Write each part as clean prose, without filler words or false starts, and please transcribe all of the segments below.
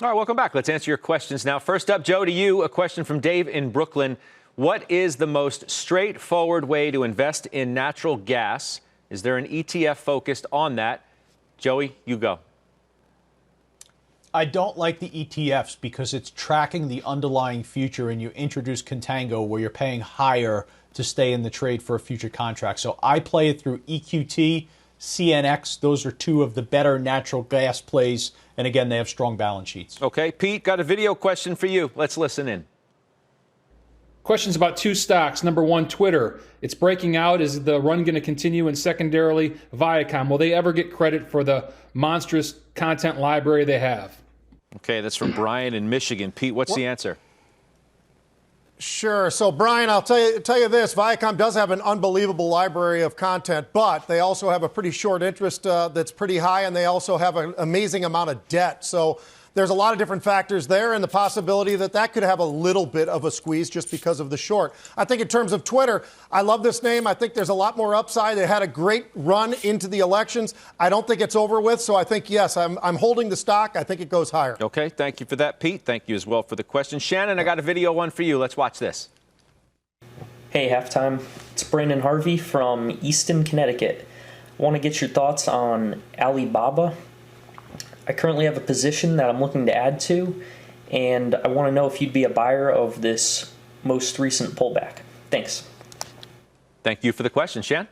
All right, welcome back. Let's answer your questions now. First up, Joe, to you, a question from Dave in Brooklyn. What is the most straightforward way to invest in natural gas? Is there an ETF focused on that? Joey, you go. I don't like the ETFs because it's tracking the underlying future, and you introduce contango where you're paying higher to stay in the trade for a future contract. So I play it through EQT, CNX. Those are two of the better natural gas plays. And again, they have strong balance sheets. Okay, Pete, got a video question for you. Let's listen in. Questions about two stocks. Number one, Twitter. It's breaking out. Is the run going to continue? And secondarily, Viacom. Will they ever get credit for the monstrous content library they have? Okay, that's from Brian in Michigan. Pete, what's the answer? Sure. So, Brian, I'll tell you this. Viacom does have an unbelievable library of content, but they also have a pretty short interest that's pretty high, and they also have an amazing amount of debt. So there's a lot of different factors there, and the possibility that that could have a little bit of a squeeze just because of the short. I think in terms of Twitter, I love this name. I think there's a lot more upside. They had a great run into the elections. I don't think it's over with, so I think, yes, I'm holding the stock. I think it goes higher. Okay, thank you for that, Pete. Thank you as well for the question. Shannon, I got a video one for you. Let's watch this. Hey, halftime. It's Brandon Harvey from Easton, Connecticut. I want to get your thoughts on Alibaba. I currently have a position that I'm looking to add to, and I want to know if you'd be a buyer of this most recent pullback. Thanks. Thank you for the question. Shan?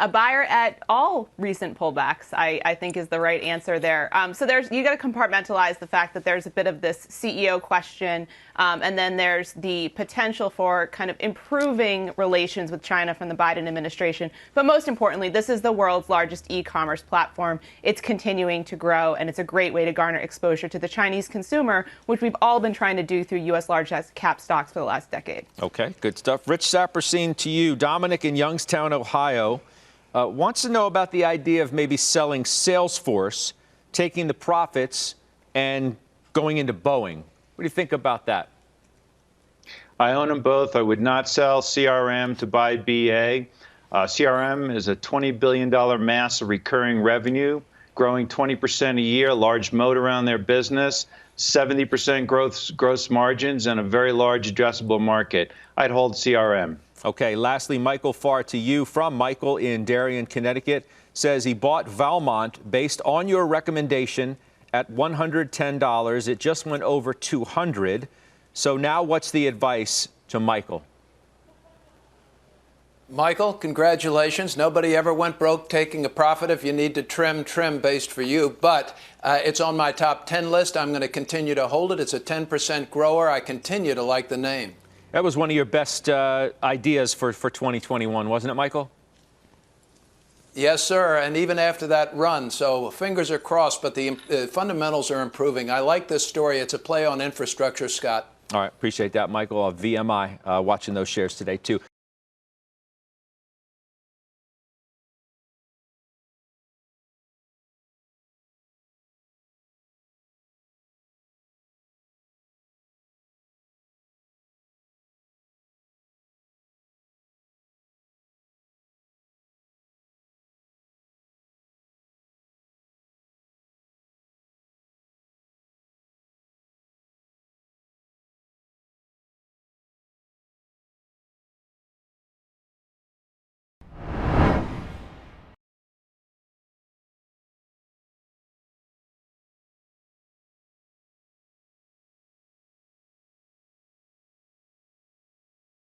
A buyer at all recent pullbacks, I think, is the right answer there. So you got to compartmentalize the fact that there's a bit of this CEO question, and then there's the potential for kind of improving relations with China from the Biden administration. But most importantly, this is the world's largest e-commerce platform. It's continuing to grow, and it's a great way to garner exposure to the Chinese consumer, which we've all been trying to do through U.S. large cap stocks for the last decade. Okay, good stuff. Rich Saperstein, to you. Dominic in Youngstown, Ohio. Wants to know about the idea of maybe selling Salesforce, taking the profits, and going into Boeing. What do you think about that? I own them both. I would not sell CRM to buy BA. CRM is a $20 billion mass of recurring revenue, growing 20% a year, large moat around their business, 70% gross margins, and a very large addressable market. I'd hold CRM. Okay, lastly, Michael Farr, to you from Michael in Darien, Connecticut, says he bought Valmont based on your recommendation at $110. It just went over $200. So now what's the advice to Michael? Michael, congratulations. Nobody ever went broke taking a profit. If you need to trim based for you. But it's on my top 10 list. I'm going to continue to hold it. It's a 10% grower. I continue to like the name. That was one of your best ideas for 2021, wasn't it, Michael? Yes, sir, and even after that run. So fingers are crossed, but the fundamentals are improving. I like this story. It's a play on infrastructure, Scott. All right, appreciate that, Michael. VMI watching those shares today, too.